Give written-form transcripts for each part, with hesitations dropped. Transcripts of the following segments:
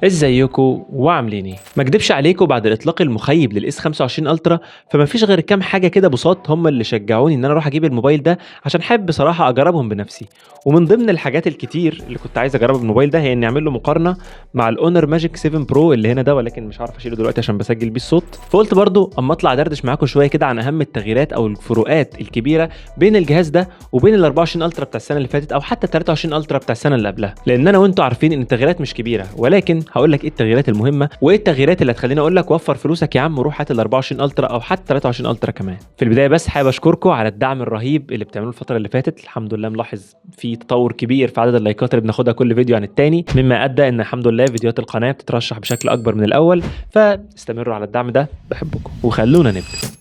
ازيكم وعاملين ايه؟ ما اكدبش عليكم، بعد الاطلاق المخيب للاس 25 الترا فما فيش غير كام حاجه كده بساط هم اللي شجعوني ان انا اروح اجيب الموبايل ده، عشان حابب بصراحه اجربهم بنفسي. ومن ضمن الحاجات الكتير اللي كنت عايز اجربها بالموبايل ده هي اني اعمل له مقارنه مع الاونر ماجيك 7 برو اللي هنا ده، ولكن مش عارف اشيله دلوقتي عشان بسجل بيه الصوت. فقلت برضو اما اطلع دردش معاكم شويه كده عن اهم التغييرات او الفروقات الكبيره بين الجهاز ده وبين ال 24 الترا بتاع السنه اللي فاتت او حتى ال 23 الترا بتاع السنه اللي قبلها، لان انا وانتوا عارفين ان التغييرات مش كبيره، ولكن هقول لك ايه التغييرات المهمه وايه التغييرات اللي هتخليني اقول لك وفر فلوسك يا عم وروح هات ال 24 الترا او حتى 23 الترا كمان. في البدايه بس حابب اشكركم على الدعم الرهيب اللي بتعملوه الفتره اللي فاتت. الحمد لله ملاحظ في تطور كبير في عدد اللايكات اللي بناخدها كل فيديو عن التاني، مما ادى ان الحمد لله فيديوهات القناه بتترشح بشكل اكبر من الاول. فاستمروا على الدعم ده، بحبكم وخلونا نبدا.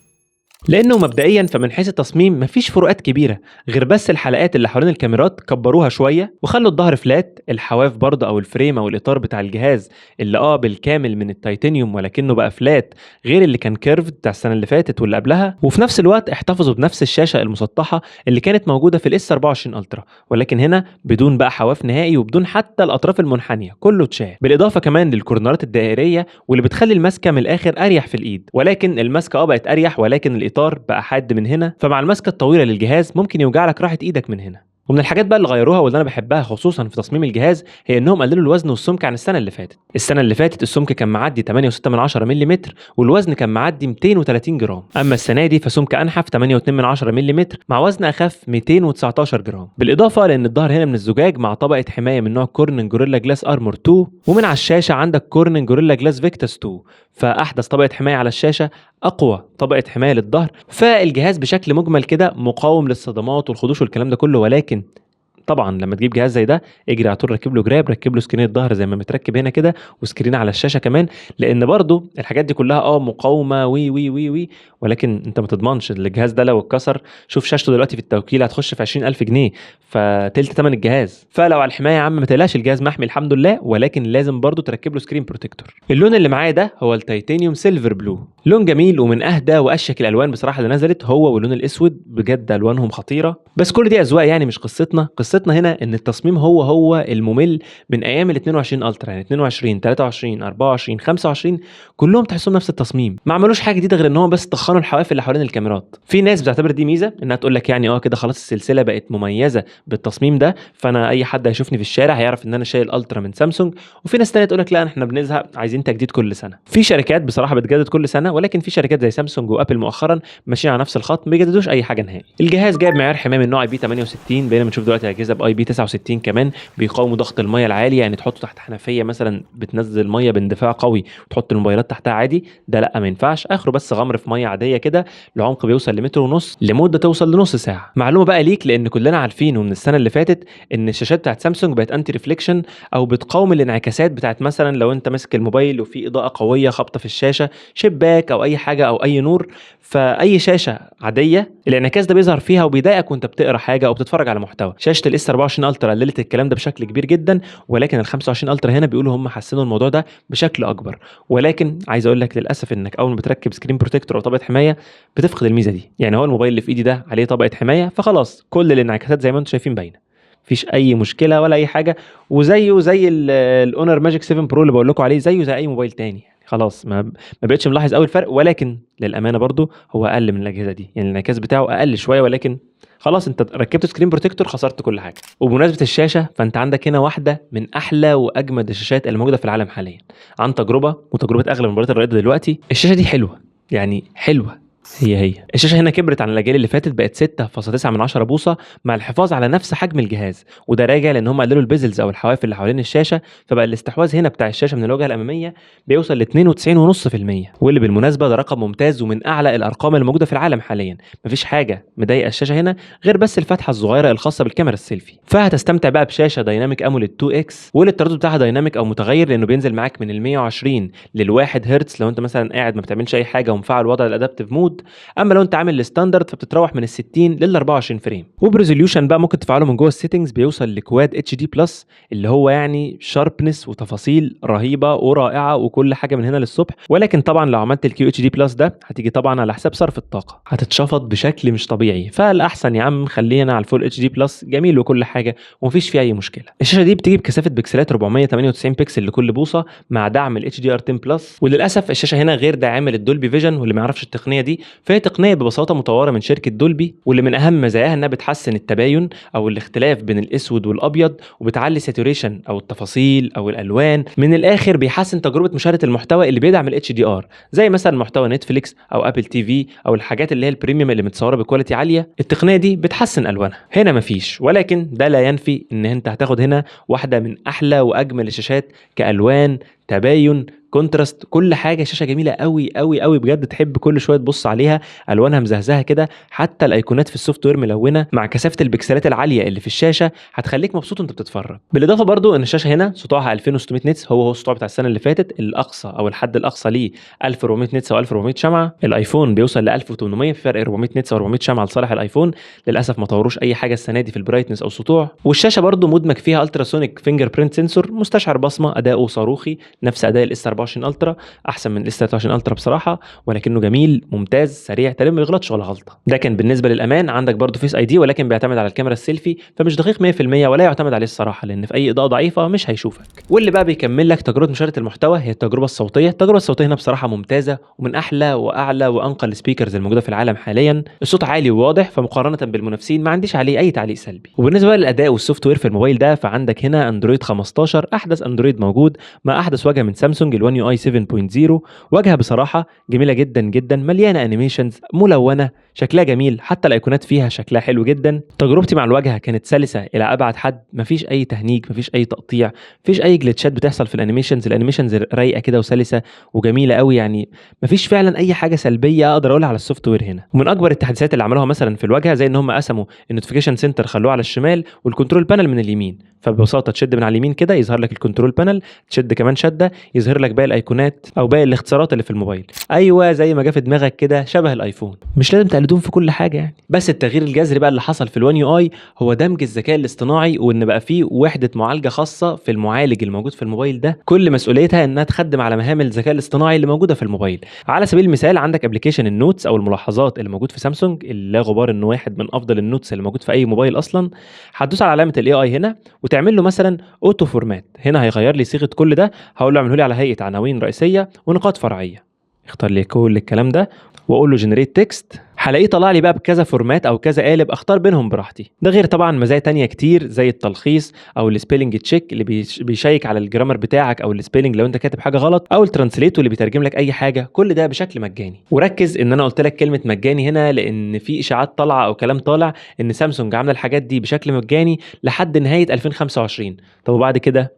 لانه مبدئيا فمن حيث التصميم مفيش فروقات كبيره، غير بس الحلقات اللي حوالين الكاميرات كبروها شويه وخلوا الظهر فلات. الحواف برضه او الفريم او الاطار بتاع الجهاز اللي بالكامل من التيتانيوم ولكنه بقى فلات، غير اللي كان كيرف بتاع السنه اللي فاتت واللي قبلها. وفي نفس الوقت احتفظوا بنفس الشاشه المسطحه اللي كانت موجوده في الاس 24 الترا، ولكن هنا بدون بقى حواف نهائي وبدون حتى الاطراف المنحنيه، كله اتشال. بالاضافه كمان للكورنرات الدائريه واللي بتخلي الماسكه من الاخر اريح في الايد، ولكن الماسكه بقت اريح ولكن الاطار بقى حاد من هنا، فمع المسكه الطويله للجهاز ممكن يوجع لك راحه ايدك من هنا. ومن الحاجات بقى اللي غيروها واللي انا بحبها خصوصا في تصميم الجهاز هي انهم قللوا الوزن والسمك عن السنه اللي فاتت. السنه اللي فاتت السمك كان معدي 8.6 ملم والوزن كان معدي 230 جرام، اما السنه دي فسمك انحف 8.2 ملم مع وزن اخف 219 جرام. بالاضافه لان الظهر هنا من الزجاج مع طبقه حمايه من نوع كورنينج جوريلا جلاس ارمور 2، ومن على الشاشه عندك كورنينج جوريلا جلاس فيكتاس 2، فاحدث طبقه حمايه على الشاشه، اقوى طبقه حمايه للظهر. فالجهاز بشكل مجمل كده مقاوم للصدمات والخدوش والكلام ده كله، ولكن طبعا لما تجيب جهاز زي ده اجري على طول ركب له جراب، ركب له سكرين الظهر زي ما متركب هنا كده وسكرين على الشاشه كمان، لان برضو الحاجات دي كلها مقاومه وي وي وي وي، ولكن انت ما تضمنش الجهاز ده لو اتكسر. شوف شاشته دلوقتي في التوكيل هتخش في 20,000 جنيه، فتلت ثمن الجهاز. فلو على الحمايه يا عم ما تقلقش، الجهاز محمي الحمد لله، ولكن لازم برضو تركب له سكرين بروتكتور. اللون اللي معايا ده هو التيتانيوم سيلفر بلو، لون جميل ومن اهدى واشيك الالوان بصراحه اللي نزلت، هو واللون الاسود بجد الوانهم خطيره. بس كل دي اذواق يعني مش قصتنا هنا ان التصميم هو الممل من ايام ال 22 الترا، يعني 22 23 24 25 كلهم تحسهم نفس التصميم، ما عملوش حاجه جديده غير ان هم بس طخنوا الحواف اللي حوالين الكاميرات. في ناس بتعتبر دي ميزه انها تقول لك يعني كده خلاص السلسله بقت مميزه بالتصميم ده، فانا اي حد هيشوفني في الشارع هيعرف ان انا شايل الترا من سامسونج. وفي ناس تانية تقول لك لا احنا بنزهق عايزين تجديد كل سنه. في شركات بصراحه بتجدد كل سنه، ولكن في شركات زي سامسونج وابل مؤخرا ماشيين على نفس الخط، ما بيجددوش اي حاجه نهائي. الجهاز جايب معيار حمايه من نوع اي بي 68، بقينا بنشوف دلوقتي اجهزه باي بي 69 كمان بيقاوموا ضغط الميه العالي، يعني تحطه تحت حنفيه مثلا بتنزل ميه باندفاع قوي وتحط الموبايلات تحتها عادي، ده لا ما ينفعش، اخره بس غمر في ميه عاديه كده لعمق بيوصل لمتر ونص لمده توصل لنص ساعه. معلومه بقى ليك، لان كلنا عارفين ومن السنه اللي فاتت ان الشاشات بتاعت سامسونج بقت انتي ريفليكشن او بتقاوم الانعكاسات بتاعت مثلا لو انت ماسك الموبايل وفي اضاءه قويه خابطه في الشاشه، شباك او اي حاجه او اي نور، فاي شاشه عاديه الانعكاس ده بيظهر فيها وبيضايقك وانت بتقرا حاجه او بتتفرج على محتوى. شاشه الاس 24 الترا قللت الكلام ده بشكل كبير جدا، ولكن ال 25 الترا هنا بيقولوا هم حسنوا الموضوع ده بشكل اكبر. ولكن عايز اقول لك للاسف انك اول ما بتركب سكرين بروتكتور او طبقه حمايه بتفقد الميزه دي. يعني هو الموبايل اللي في ايدي ده عليه طبقه حمايه، فخلاص كل الانعكاسات زي ما انتم شايفين باينه، مفيش اي مشكله ولا اي حاجه، وزيه زي الاونر ماجيك 7 برو اللي بقول لكم عليه، زيه زي اي موبايل تاني. خلاص ما بقتش ملاحظ قوي الفرق، ولكن للامانه برضو هو اقل من الاجهزه دي، يعني الانعكاس بتاعه اقل شويه، ولكن خلاص انت ركبت سكرين بروتكتور خسرت كل حاجه. وبمناسبه الشاشه فانت عندك هنا واحده من احلى واجمد الشاشات اللي موجوده في العالم حاليا، عن تجربه وتجربه اغلب الموبايلات الرائده دلوقتي. الشاشه دي حلوه، يعني حلوه، هي الشاشه هنا كبرت عن الاجيال اللي فاتت، بقت 6.9 بوصه مع الحفاظ على نفس حجم الجهاز، وده راجع لان هم قللوا البيزلز او الحواف اللي حوالين الشاشه، فبقى الاستحواذ هنا بتاع الشاشه من الواجهه الاماميه بيوصل ل 92.5%، واللي بالمناسبه ده رقم ممتاز ومن اعلى الارقام اللي موجوده في العالم حاليا. مفيش حاجه مضايقه الشاشه هنا غير بس الفتحه الصغيره الخاصه بالكاميرا السيلفي. فهتستمتع بقى بشاشه دايناميك اموليد 2 اكس، والتردد بتاعها دايناميك او متغير لانه بينزل معاك من ال 120 لل 1 هرتز لو انت مثلا قاعد ما بتعملش اي حاجه ومفعل وضع الادابتيف مود، موجود. اما لو انت عامل الستاندرد فبتتراوح من ال 60 لل 24 فريم. وبريزوليوشن بقى ممكن تفعله من جوه السيتنجز، بيوصل لكواد اتش دي بلس اللي هو يعني شاربنس وتفاصيل رهيبه ورائعه وكل حاجه من هنا للصبح. ولكن طبعا لو عملت الكيو اتش دي بلس ده هتيجي طبعا على حساب صرف الطاقه، هتتشفط بشكل مش طبيعي. فالاحسن يا عم خلينا على الفول اتش دي بلس، جميل وكل حاجه ومفيش فيه اي مشكله. الشاشه دي بتيجي بكثافه بكسلات 498 بكسل لكل بوصه مع دعم الاتش دي ار 10 بلس. وللاسف الشاشه هنا غير داعمه للدولبي فيجن، واللي ما يعرفش التقنيه دي فهي تقنيه ببساطه مطوره من شركه دولبي، واللي من اهم مزاياها انها بتحسن التباين او الاختلاف بين الاسود والابيض، وبتعلي ساتوريشن او التفاصيل او الالوان. من الاخر بيحسن تجربه مشاهده المحتوى اللي بيدعم الاتش دي ار، زي مثلا محتوى نتفليكس او ابل تي في او الحاجات اللي هي البريميوم اللي متصوره بكواليتي عاليه. التقنيه دي بتحسن الوانها، هنا مفيش. ولكن ده لا ينفي ان انت هتاخد هنا واحده من احلى واجمل الشاشات كالوان، تباين، كونتراست، كل حاجه. شاشه جميله قوي قوي قوي بجد، تحب كل شويه تبص عليها، الوانها مزهزهه كده، حتى الايقونات في السوفت وير ملونه، مع كثافه البكسلات العاليه اللي في الشاشه هتخليك مبسوط وانت بتتفرج. بالاضافه برضو ان الشاشه هنا سطوعها 2600 نتس، هو السطوع بتاع السنه اللي فاتت. الاقصى او الحد الاقصى ليه 1400 نتس او 1400 شمعه. الايفون بيوصل ل 1800، في فرق 400 نتس او 400 شمعه لصالح الايفون. للاسف ما طوروش اي حاجه السنه دي في البرايتنس او السطوع. والشاشه برضو مدمج فيها التراسونيك فينجر برينت سنسور مستشعر بصمه، اداؤه صاروخي نفس اداء الاس 24 الترا، احسن من الاس 23 الترا بصراحه، ولكنه جميل ممتاز سريع تقريبا ما بيغلطش ولا غلطه. ده كان بالنسبه للامان. عندك برضو فيس اي دي، ولكن بيعتمد على الكاميرا السيلفي، فمش دقيق 100% ولا يعتمد عليه الصراحه، لان في اي اضاءه ضعيفه مش هيشوفك. واللي بقى بيكمل لك تجربه مشاهده المحتوى هي التجربه الصوتيه. التجربه الصوتيه هنا بصراحه ممتازه، ومن احلى واعلى وانقى السبيكرز الموجوده في العالم حاليا. الصوت عالي وواضح، فمقارنه بالمنافسين ما عنديش عليه اي تعليق سلبي. وبالنسبه للاداء والسوفت وير في الموبايل ده، فعندك هنا اندرويد 15 احدث اندرويد موجود، مع احدث واجهه من سامسونج الوان يو اي 7.0. واجهه بصراحه جميله جدا جدا، مليانه انيميشنز ملونه، شكلها جميل، حتى الايقونات فيها شكلها حلو جدا. تجربتي مع الواجهه كانت سلسه الى ابعد حد، مفيش اي تهنيج، مفيش اي تقطيع، مفيش اي جلitchات بتحصل في الانيميشنز رايقه كده وسلسه وجميله قوي. يعني مفيش فعلا اي حاجه سلبيه اقدر اقولها على السوفت وير هنا. ومن اكبر التحديثات اللي عملوها مثلا في الواجهه، زي ان هم قسموا النوتيفيكيشن سنتر خلوه على الشمال والكنترول بانل من اليمين. فببساطه تشد من على اليمين كده يظهر لك الكنترول بانل، تشد كمان شده يظهر لك باقي الايقونات او باقي الاختصارات اللي في الموبايل. ايوه زي ما جه في دماغك كده، شبه الايفون. مش لازم تقلدون في كل حاجه يعني. بس التغيير الجذري بقى اللي حصل في الوان يو اي هو دمج الذكاء الاصطناعي، وان بقى فيه وحده معالجه خاصه في المعالج الموجود في الموبايل ده، كل مسؤوليتها انها تخدم على مهام الذكاء الاصطناعي اللي موجوده في الموبايل. على سبيل المثال عندك ابلكيشن النوتس او الملاحظات اللي موجود في سامسونج، اللي لا غبار انه واحد من افضل النوتس اللي موجود في اي موبايل اصلا. هتدوس على علامه الاي اي هنا وتعمل له مثلا اوتو فورمات. هنا هيغير لي صيغه كل ده، هقول له اعمله لي على هيئه عناوين رئيسيه ونقاط فرعيه. اختار لي كل الكلام ده واقول له جنريت تكست، هلاقيه طلع لي بقى بكذا فورمات او كذا قالب اختار بينهم براحتي. ده غير طبعا مزايا تانية كتير زي التلخيص او السبيلنج تشيك اللي بيشيك على الجرامر بتاعك او السبيلنج لو انت كاتب حاجه غلط، او الترانسليت اللي بيترجم لك اي حاجه. كل ده بشكل مجاني. وركز ان انا قلت لك كلمه مجاني هنا، لان في اشاعات طالعه او كلام طالع ان سامسونج عامله الحاجات دي بشكل مجاني لحد نهايه 2025. طب وبعد كده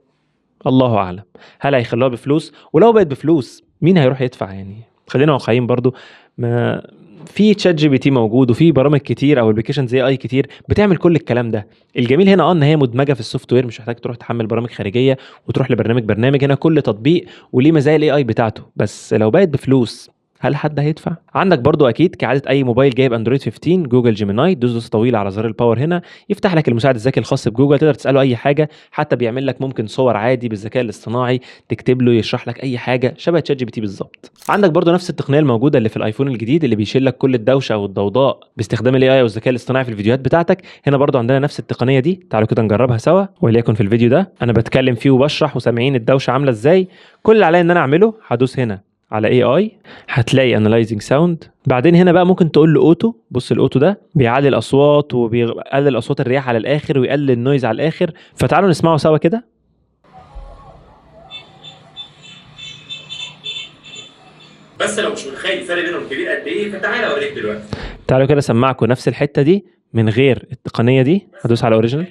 الله اعلم، هل هيخلوها بفلوس؟ ولو بقت بفلوس مين هيروح يدفع يعني؟ خلينا واقعيين برضو، ما في تشات جي بي تي موجود وفي برامج كتير او ابلكيشن زي اي كتير بتعمل كل الكلام ده. الجميل هنا ان هي مدمجه في السوفت وير، مش محتاج تروح تحمل برامج خارجيه وتروح لبرنامج. هنا كل تطبيق وليه مزايا الاي اي بتاعته. بس لو بقت بفلوس هل حد هيدفع؟ عندك برضو اكيد كعاده اي موبايل جايب اندرويد 15 جوجل جيميناي، دوس طويله على زر الباور هنا يفتح لك المساعد الذكي الخاص بجوجل، تقدر تساله اي حاجه، حتى بيعمل لك ممكن صور عادي بالذكاء الاصطناعي، تكتب له يشرح لك اي حاجه شبه تشات جي بي تي بالظبط. عندك برضو نفس التقنيه الموجوده اللي في الايفون الجديد اللي بيشيل لك كل الدوشه او الضوضاء باستخدام الاي اي والذكاء الاصطناعي في الفيديوهات بتاعتك. هنا برضو عندنا نفس التقنيه دي، تعالوا كده نجربها سوا. وليكن في الفيديو ده انا بتكلم فيه وبشرح وسامعين الدوشه عامله ازاي. كل اللي عليا ان انا اعمله هدوس هنا على اي اي، هتلاقي انالايزنج ساوند. بعدين هنا بقى ممكن تقول له اوتو. بص الاوتو ده بيعلي الاصوات وبيقلل اصوات الرياح على الاخر ويقلل النويز على الاخر. فتعالوا نسمعه سوا كده. بس لو مش متخيل الفرق بينهم كبير قد ايه فتعالى اوريك دلوقتي. تعالوا كده اسمعكم نفس الحته دي من غير التقنيه دي. هدوس على اوريجينال.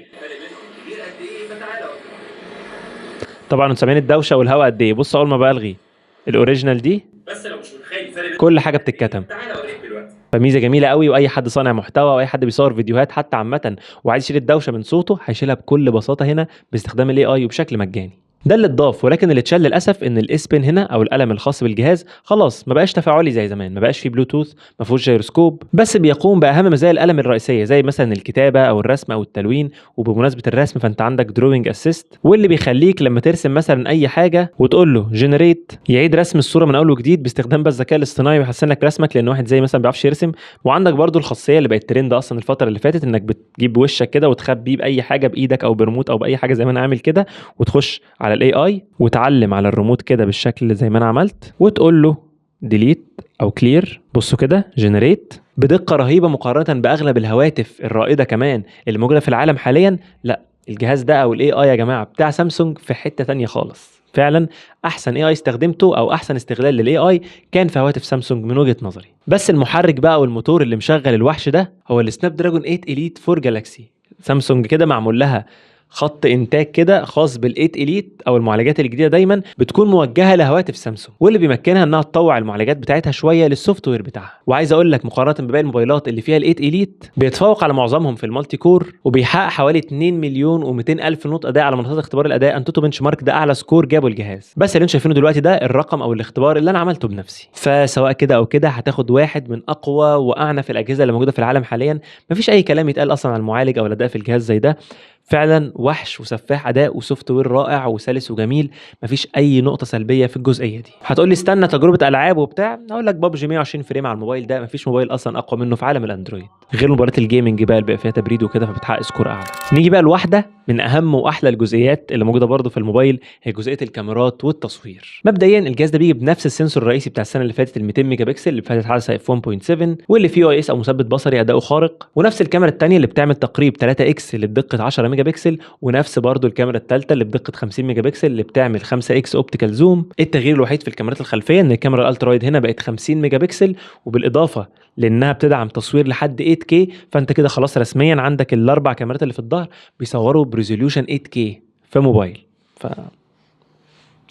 طبعا انتوا سامعين الدوشه والهواء قد ايه. بص اول ما بلغي الاوريجينال دي، بس لو مش متخيل الفرق كل حاجه بتتكتم. تعالى اوريك دلوقتي. فميزه جميله قوي، واي حد صانع محتوى واي حد بيصور فيديوهات حتى عامه وعايز يشيل الدوشه من صوته هيشيلها بكل بساطه هنا باستخدام الاي اي وبشكل مجاني. ده اللي اتضاف، ولكن اللي اتشال للاسف ان الاس بن هنا او القلم الخاص بالجهاز خلاص ما بقاش تفاعلي زي زمان، ما بقاش فيه بلوتوث، ما فيهوش جيروسكوب، بس بيقوم باهم مزايا القلم الرئيسيه زي مثلا الكتابه او الرسم او التلوين. وبمناسبه الرسم فانت عندك دروينج اسيست، واللي بيخليك لما ترسم مثلا اي حاجه وتقول له جنريت يعيد رسم الصوره من اول وجديد باستخدام بس الذكاء الاصطناعي ويحسن لك رسمك، لان واحد زي مثلا ما بيعرفش يرسم. وعندك برضو الخاصيه اللي بقت ترند اصلا الفتره اللي فاتت، انك بتجيب وشك كده وتخبيه باي حاجه بايدك او بريموت او باي حاجه زي ما انا عامل كده، وتخش على الاي اي وتعلم على الريموت كده بالشكل اللي زي ما انا عملت، وتقول له ديليت او كلير. بصوا كده جنريت بدقه رهيبه مقارنه باغلب الهواتف الرائده كمان اللي موجوده في العالم حاليا. لا، الجهاز ده او الاي اي يا جماعه بتاع سامسونج في حته تانية خالص. فعلا احسن اي اي استخدمته او احسن استغلال للاي اي كان في هواتف سامسونج من وجهه نظري. بس المحرك بقى والموتور اللي مشغل الوحش ده هو السناب دراجون 8 اليت 4 جالاكسي. سامسونج كده معمول لها خط انتاج كده خاص بال8 اليت او المعالجات الجديده دايما بتكون موجهه لهواتف سامسونج، واللي بيمكنها انها تطوع المعالجات بتاعتها شويه للسوفت وير بتاعها. وعايز اقول لك مقارنه بباقي الموبايلات اللي فيها ال8 اليت بيتفوق على معظمهم في المالتي كور، وبيحقق حوالي 2 مليون و200 الف نقط اداء على منصات اختبار الاداء انتوتو بنش مارك. ده اعلى سكور جابه الجهاز. بس اللي انتم شايفينه دلوقتي ده الرقم او الاختبار اللي انا عملته بنفسي. فسواء كده او كده هتاخد واحد من اقوى واعنف الاجهزه اللي موجوده في العالم حاليا. مفيش اي كلام يتقال اصلا عن المعالج او الاداء في الجهاز زي ده. فعلا وحش وسفاح اداء وسوفت وير رائع وسلس وجميل، مفيش اي نقطه سلبيه في الجزئيه دي. هتقول لي استنى تجربه العاب وبتاع، اقول لك ببجي 120 فريم على الموبايل ده مفيش موبايل اصلا اقوى منه في عالم الاندرويد، غير مباريات الجيمنج بقى اللي بيبقى فيها تبريد وكده فبتحقق سكور اعلى. نيجي بقى لواحده من اهم واحلى الجزئيات اللي موجوده برده في الموبايل، هي جزئيه الكاميرات والتصوير. مبدئيا الجهاز ده بيجي بنفس السنسور الرئيسي بتاع السنه اللي فاتت ال 200 ميجا بكسل اللي فاتت حدث اف 1.7 واللي فيه اي اس او مثبت بصري اداؤه خارق، ونفس الكاميرا الثانيه اللي بتعمل تقريب 3 اكس اللي بدقه 10 ميجا بكسل، ونفس برضو الكاميرا الثالثه اللي بدقه 50 ميجا بكسل اللي بتعمل 5 اكس اوبتيكال زوم. التغيير الوحيد في الكاميرات الخلفيه ان الكاميرا الالترا وايد هنا بقت 50 ميجا بكسل، وبالاضافه لانها بتدعم تصوير لحد 8K فانت كده خلاص رسميا عندك الاربع كاميرات اللي في الظهر بيصوروا بريزوليوشن 8K في موبايل.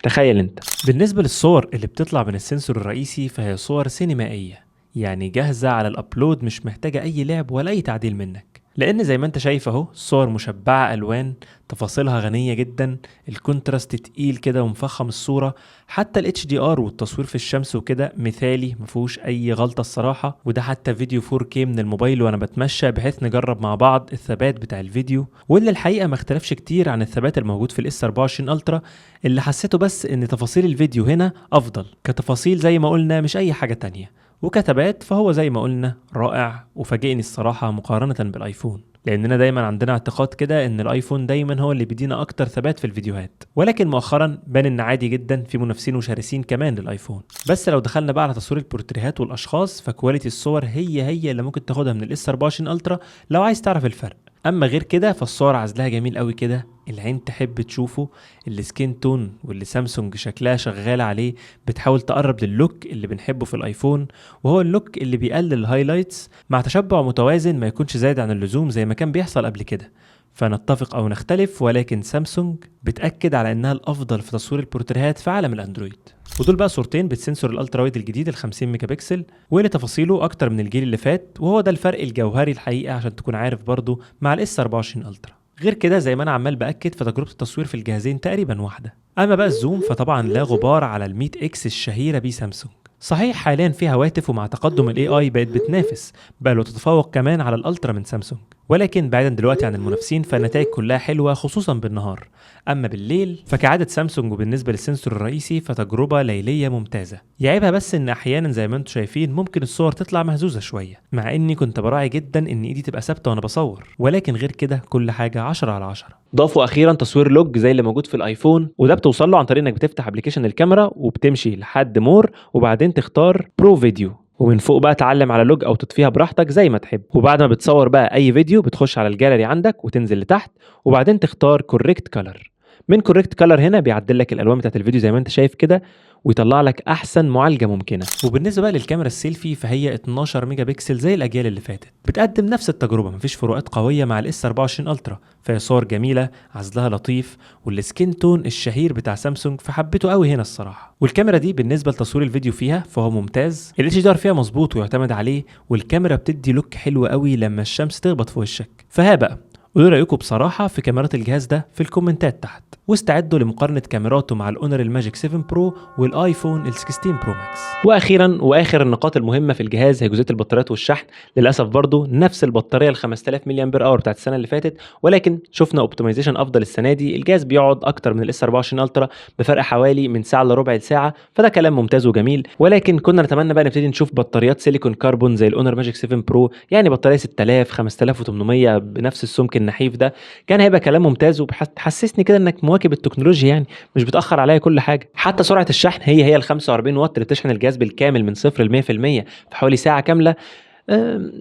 تخيل انت. بالنسبه للصور اللي بتطلع من السنسور الرئيسي فهي صور سينمائيه، يعني جاهزه على الابلود، مش محتاجه اي لعب ولا اي تعديل منك، لان زي ما انت شايف اهو الصور مشبعه الوان، تفاصيلها غنيه جدا، الكونتراست تقيل كده ومفخم الصوره، حتى الاتش دي ار والتصوير في الشمس وكده مثالي مفيهوش اي غلطه الصراحه. وده حتى فيديو 4K من الموبايل وانا بتمشى بحيث نجرب مع بعض الثبات بتاع الفيديو، واللي الحقيقه ما اختلفش كتير عن الثبات الموجود في الاس 24 الترا. اللي حسيته بس ان تفاصيل الفيديو هنا افضل كتفاصيل زي ما قلنا مش اي حاجه تانية، وكتبات فهو زي ما قلنا رائع وفاجئني الصراحة مقارنة بالايفون، لاننا دايما عندنا اعتقاد كده ان الايفون دايما هو اللي بيدينا اكتر ثبات في الفيديوهات، ولكن مؤخرا بان ان عادي جدا في منافسين وشرسين كمان للايفون. بس لو دخلنا بقى على تصوير البورتريهات والاشخاص فكواليتي الصور هي اللي ممكن تاخدها من الاس 24 الترا لو عايز تعرف الفرق. اما غير كده فالصور عزلها جميل قوي كده، العين تحب تشوفه، السكين تون واللي سامسونج شكلها شغال عليه بتحاول تقرب لللوك اللي بنحبه في الايفون، وهو اللوك اللي بيقلل الهايلايتس مع تشبع متوازن ما يكونش زايد عن اللزوم زي ما كان بيحصل قبل كده. فنتفق او نختلف، ولكن سامسونج بتأكد على انها الافضل في تصوير البورتريهات في عالم الاندرويد. ودول بقى صورتين بالسنسور الالترا وايد الجديد ال 50 ميجا بكسل واللي تفاصيله اكتر من الجيل اللي فات، وهو ده الفرق الجوهري الحقيقه عشان تكون عارف برضو مع الاس 24 الترا. غير كده زي ما انا عمال باكد فتجربه التصوير في الجهازين تقريبا واحده. اما بقى الزوم فطبعا لا غبار على ال 100 اكس الشهيره بيه سامسونج. صحيح حاليا في هواتف ومع تقدم الاي اي بقت بتنافس بل وتتفوق كمان على الالترا من سامسونج، ولكن بعيدا دلوقتي عن المنافسين فالنتائج كلها حلوه خصوصا بالنهار. اما بالليل فكعاده سامسونج وبالنسبه للسنسور الرئيسي فتجربه ليليه ممتازه. يعيبها بس ان احيانا زي ما انتم شايفين ممكن الصور تطلع مهزوزه شويه، مع اني كنت براعي جدا ان ايدي تبقى ثابته وانا بصور، ولكن غير كده كل حاجه 10 على 10. ضافوا اخيرا تصوير لوج زي اللي موجود في الايفون، وده بتوصل له عن طريق انك بتفتح ابلكيشن الكاميرا وبتمشي لحد مور وبعدين تختار برو فيديو، ومن فوق بقى تعلم على لوج او تطفيها براحتك زي ما تحب. وبعد ما بتصور بقى اي فيديو بتخش على الجاليري عندك وتنزل لتحت وبعدين تختار كوريكت كلر. من كوريكت كلر هنا بيعدل لك الالوان بتاعت الفيديو زي ما انت شايف كده ويطلع لك احسن معالجه ممكنه. وبالنسبه بقى للكاميرا السيلفي فهي 12 ميجا بكسل زي الاجيال اللي فاتت، بتقدم نفس التجربه مفيش فروقات قويه مع الاس 24 الترا، فهي صور جميله عزلها لطيف والسكين تون الشهير بتاع سامسونج فحبيته قوي هنا الصراحه. والكاميرا دي بالنسبه لتصوير الفيديو فيها فهو ممتاز، الاتش دي ار فيها مظبوط ويعتمد عليه، والكاميرا بتدي لوك حلو قوي لما الشمس تخبط في وشك. فها بقى قولوا رايكم بصراحه في كاميرات الجهاز ده في الكومنتات تحت، واستعدوا لمقارنه كاميراته مع الاونر الماجيك 7 برو والايفون ال 16 برو ماكس. واخيرا واخر النقاط المهمه في الجهاز هي جزئيه البطاريات والشحن. للاسف برضو نفس البطاريه ال 5000 ملي امبير اور بتاعت السنه اللي فاتت، ولكن شفنا اوبتمايزيشن افضل السنه دي. الجهاز بيقعد اكتر من الاس 24 الترا بفرق حوالي من ساعه لربع ساعه، فده كلام ممتاز وجميل. ولكن كنا نتمنى بقى نبتدي نشوف بطاريات سيليكون كربون زي الاونر ماجيك 7 برو، يعني بطاريه 6000 5800 بنفس السمك النحيف ده. كان هيبقى كلام ممتاز وبتحسسني كده انك مواكب التكنولوجيا، يعني مش بتاخر عليا كل حاجه. حتى سرعه الشحن هي ال 45 واط اللي بتشحن الجهاز بالكامل من 0 ل 100% في حوالي ساعه كامله.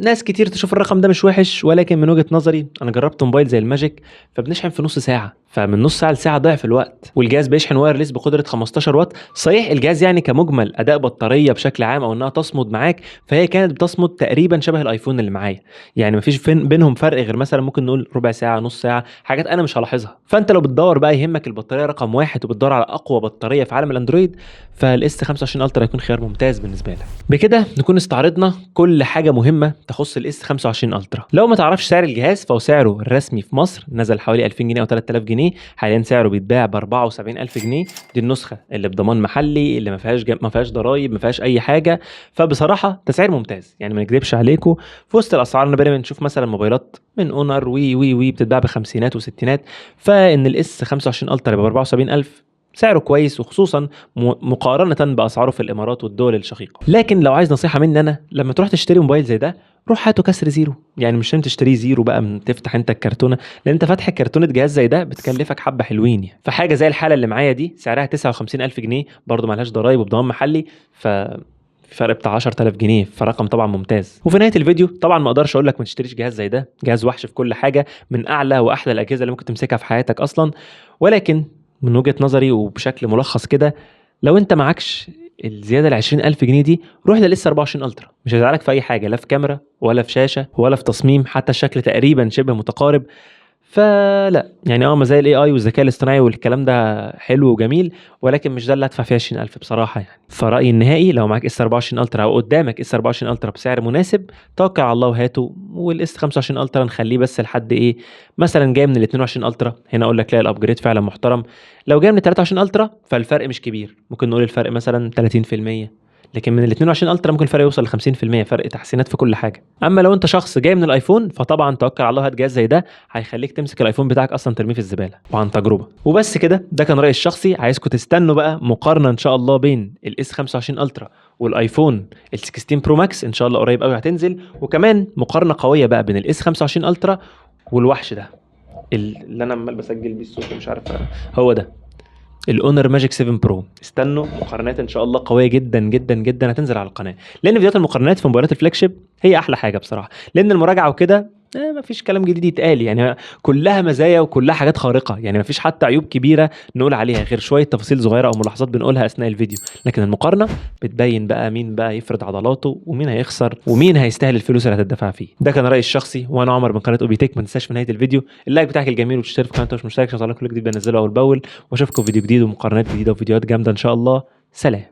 ناس كتير تشوف الرقم ده مش وحش، ولكن من وجهة نظري انا جربت موبايل زي الماجيك فبنشحن في نص ساعه، فمن نص ساعه لساعه ضعف الوقت، والجهاز بيشحن وايرلس بقدره 15 واط. صحيح الجهاز يعني كمجمل اداء بطاريه بشكل عام او انها تصمد معاك، فهي كانت بتصمد تقريبا شبه الايفون اللي معايا، يعني مفيش بينهم فرق غير مثلا ممكن نقول ربع ساعه نص ساعه، حاجات انا مش هلاحظها. فانت لو بتدور بقى يهمك البطاريه رقم واحد وبتدور على اقوى بطاريه في عالم الاندرويد، فالاس 25 الترا هيكون خيار ممتاز بالنسبه لك. بكده نكون استعرضنا كل حاجه مهمه تخص الاس 25 الترا. لو ما تعرفش سعر الجهاز فهو سعره الرسمي في مصر نزل حوالي 2000 جنيه او 3000 جنيه، حاليا سعره بيتباع ب 74000 جنيه. دي النسخه اللي بضمان محلي اللي ما فيهاش ضرايب ما فيهاش اي حاجه، فبصراحه تسعير ممتاز، يعني ما نكذبش عليكم. في وسط الاسعار اللي بنشوف مثلا موبايلات من اونر وي بتتباع بخمسينات وستينات، فان الاس 25 الترا يبقى ب 74000 سعره كويس، وخصوصا مقارنه باسعاره في الامارات والدول الشقيقه. لكن لو عايز نصيحه مني انا، لما تروح تشتري موبايل زي ده روح هاته كسر زيرو، يعني مش لازم تشتريه زيرو بقى من تفتح انت الكرتونه، لان انت فاتح كرتونه جهاز زي ده بتكلفك حبه حلوين يعني. فحاجه زي الحاله اللي معايا دي سعرها 59000 جنيه برضه مالهاش ضرايب وبضمان محلي، فرق بتاع 10000 جنيه، فرقم طبعا ممتاز. وفي نهايه الفيديو طبعا ما اقدرش اقول لك ما تشتريش جهاز زي ده، جهاز وحش في كل حاجه، من اعلى واحلى الاجهزه اللي ممكن تمسكها في حياتك اصلا. ولكن من وجهه نظري وبشكل ملخص كده، لو انت معكش الزياده ال 20000 جنيه دي روح للاس 24 الترا، مش هيزعلك في اي حاجه، لا في كاميرا ولا في شاشه ولا في تصميم، حتى الشكل تقريبا شبه متقارب. فلا يعني مزايا الاي اي والذكاء الاصطناعي والكلام ده حلو وجميل، ولكن مش ده اللي هدفع فيه 20000 بصراحه يعني. فرايي النهائي لو معاك اس 24 الترا او قدامك اس 24 الترا بسعر مناسب، توكل على الله وهاته. والاس 25 الترا نخليه بس لحد ايه، مثلا جاي من ال 22 الترا هنا اقول لك لا الابجريد فعلا محترم. لو جاي من ال 23 الترا فالفرق مش كبير، ممكن نقول الفرق مثلا 30%، لكن من ال 22 الترا ممكن الفرق يوصل ل 50%، فرق تحسينات في كل حاجه. اما لو انت شخص جاي من الايفون فطبعا توكل على الله، هات جهاز زي ده هيخليك تمسك الايفون بتاعك اصلا ترميه في الزباله، وعن تجربه. وبس كده، ده كان رايي الشخصي. عايزكم تستنوا بقى مقارنه ان شاء الله بين الاس 25 الترا والايفون ال 16 برو ماكس، ان شاء الله قريب قوي هتنزل. وكمان مقارنه قويه بقى بين الاس 25 الترا والوحش ده اللي انا عمال بسجل بيه الصوت ومش عارف، هو ده الاونر ماجيك 7 برو. استنوا مقارنات ان شاء الله قويه جدا جدا جدا هتنزل على القناه، لان فيديوهات المقارنات في موبايلات الفلاج شيب هي احلى حاجه بصراحه، لان المراجعه وكده مفيش كلام جديد يتقال، يعني كلها مزايا وكلها حاجات خارقه، يعني مفيش حتى عيوب كبيره نقول عليها غير شويه تفاصيل صغيره او ملاحظات بنقولها اثناء الفيديو. لكن المقارنه بتبين بقى مين بقى يفرض عضلاته ومين هيخسر ومين هيستاهل الفلوس اللي هتدفع فيه. ده كان رايي الشخصي، وانا عمر من قناه اوبيتك. ما تنساش في نهايه الفيديو اللايك بتاعك الجميل وتشترك في القناه مش مشترك عشان يوصلك كل جديد بنزله اول باول. واشوفكم فيديو جديد ومقارنات جديده وفيديوهات جامده ان شاء الله. سلام.